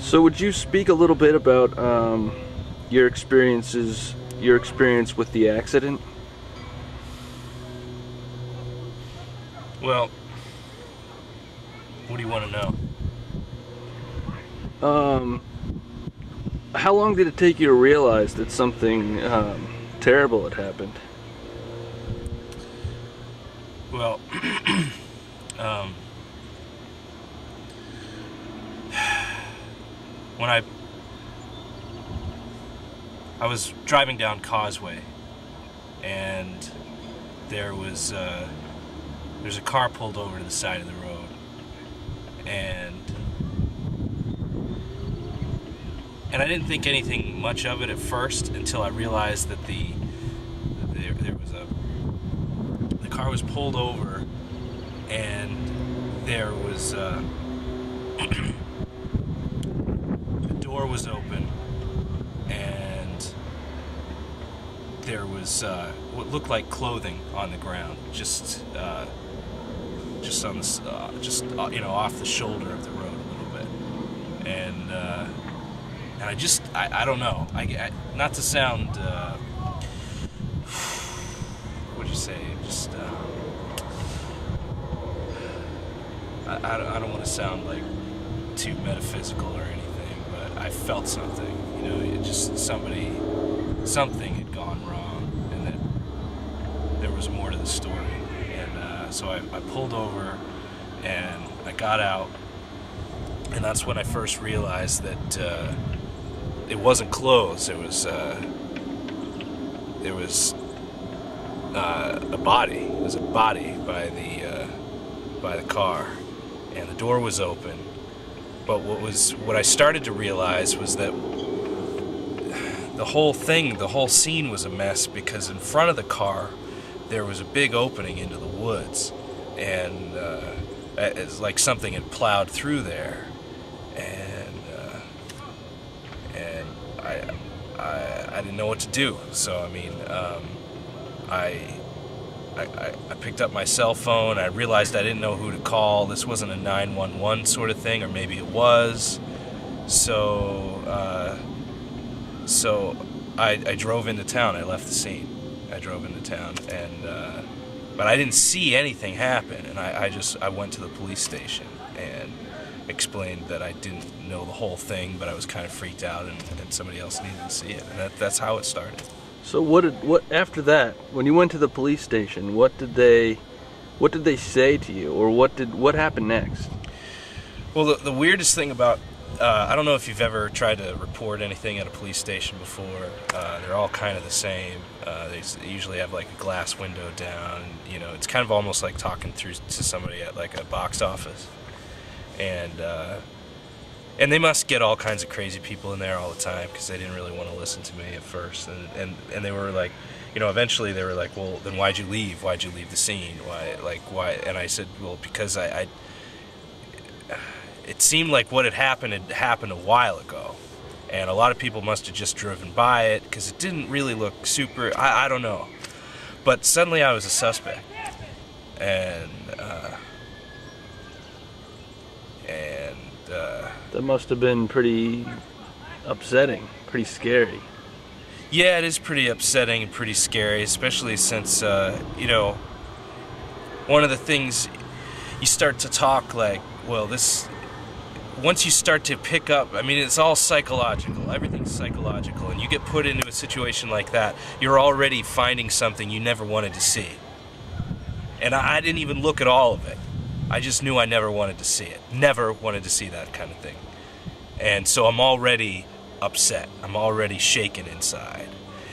So would you speak a little bit about your experience with the accident? Well, what do you want to know? How long did it take you to realize that something terrible had happened? Well, um, when I was driving down Causeway, and there's a car pulled over to the side of the road, and I didn't think anything much of it at first until I realized that the car was pulled over, and there was the door was open, and there was what looked like clothing on the ground, just on the off the shoulder of the road a little bit, and I don't know, not to sound what'd you say, just I don't want to sound like too metaphysical or anything, but I felt something, it just something had gone wrong, and that there was more to the story. And so I pulled over, and I got out, and that's when I first realized that it wasn't clothes. It was a body. It was a body by the car, and the door was open. But what I started to realize was that the whole scene was a mess, because in front of the car there was a big opening into the woods, and it's like something had plowed through there, and I didn't know what to do. So I picked up my cell phone. I realized I didn't know who to call. This wasn't a 911 sort of thing, or maybe it was. So I drove into town. I left the scene. I drove into town, but I didn't see anything happen. And I went to the police station and explained that I didn't know the whole thing, but I was kind of freaked out, and somebody else needed to see it. And that's how it started. So what after that, when you went to the police station, what did they say to you, or what happened next? Well, the weirdest thing about I don't know if you've ever tried to report anything at a police station before. They're all kind of the same. They usually have like a glass window down. It's kind of almost like talking through to somebody at like a box office, and they must get all kinds of crazy people in there all the time, because they didn't really want to listen to me at first, and they were like, eventually they were like, well, then why'd you leave the scene, why? And I said, well, because I it seemed like what had happened a while ago, and a lot of people must have just driven by it, because it didn't really look super, I don't know, but suddenly I was a suspect, and that must have been pretty upsetting, pretty scary. Yeah, it is pretty upsetting and pretty scary, especially since, one of the things, you start to talk like, well, once you start to pick up, it's all psychological, everything's psychological, and you get put into a situation like that, you're already finding something you never wanted to see. And I didn't even look at all of it. I just knew I never wanted to see it. Never wanted to see that kind of thing. And so I'm already upset. I'm already shaken inside.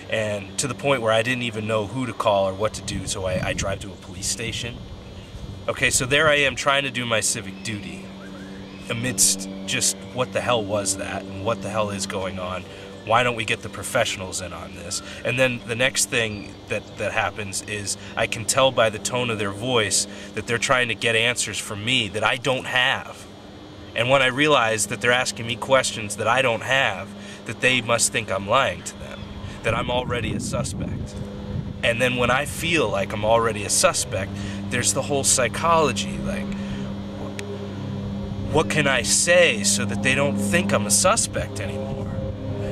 And to the point where I didn't even know who to call or what to do, so I drive to a police station. Okay, so there I am trying to do my civic duty amidst just what the hell was that, and what the hell is going on. Why don't we get the professionals in on this? And then the next thing that happens is I can tell by the tone of their voice that they're trying to get answers from me that I don't have. And when I realize that they're asking me questions that I don't have, that they must think I'm lying to them, that I'm already a suspect. And then when I feel like I'm already a suspect, there's the whole psychology, like, what can I say so that they don't think I'm a suspect anymore?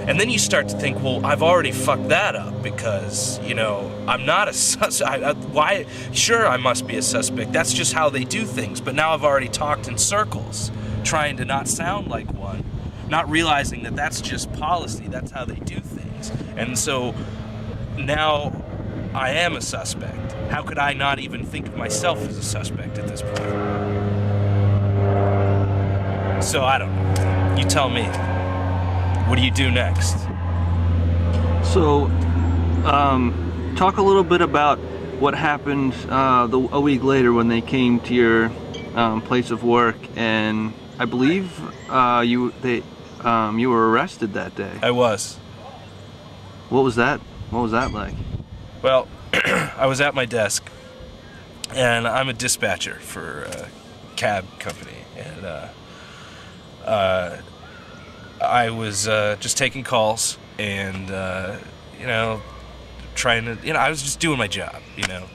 And then you start to think, well, I've already fucked that up because, you know, I'm not a suspect. Why? Sure, I must be a suspect. That's just how they do things. But now I've already talked in circles, trying to not sound like one, not realizing that that's just policy. That's how they do things. And so now I am a suspect. How could I not even think of myself as a suspect at this point? So I don't know. You tell me. What do you do next? So, talk a little bit about what happened a week later when they came to your place of work, and I believe you were arrested that day. I was. What was that? What was that like? Well, I was at my desk, and I'm a dispatcher for a cab company, and I was just taking calls and, you know, trying to, you know, I was just doing my job, you know,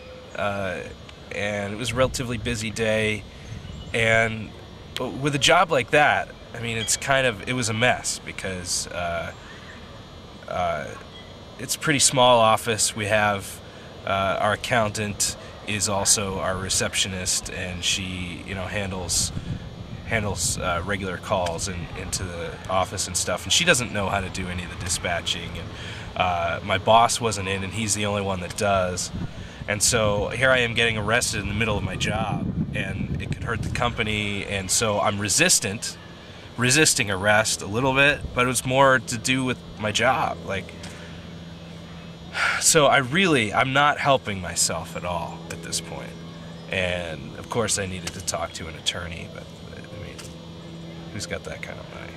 and it was a relatively busy day, and with a job like that, I mean, it was a mess because it's a pretty small office. We have our accountant is also our receptionist, and she, you know, handles regular calls into the office and stuff, and she doesn't know how to do any of the dispatching, and my boss wasn't in, and he's the only one that does, and so here I am getting arrested in the middle of my job, and it could hurt the company, and so I'm resisting arrest a little bit, but it was more to do with my job, like, so I'm not helping myself at all at this point, and of course I needed to talk to an attorney, but who's got that kind of money?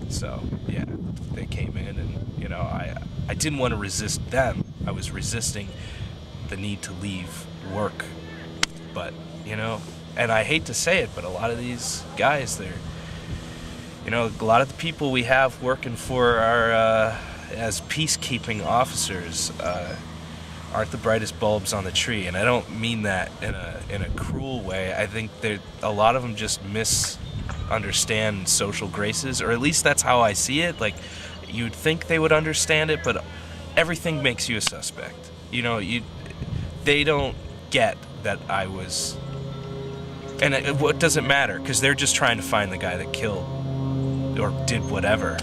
So, yeah, they came in, and, you know, I didn't want to resist them. I was resisting the need to leave work. But, you know, and I hate to say it, but a lot of these guys, you know, a lot of the people we have working for our, as peacekeeping officers, aren't the brightest bulbs on the tree, and I don't mean that in a cruel way. I think a lot of them just misunderstand social graces, or at least that's how I see it. Like, you'd think they would understand it, but everything makes you a suspect. You know, they don't get that I was, and what does it matter? Because they're just trying to find the guy that killed or did whatever.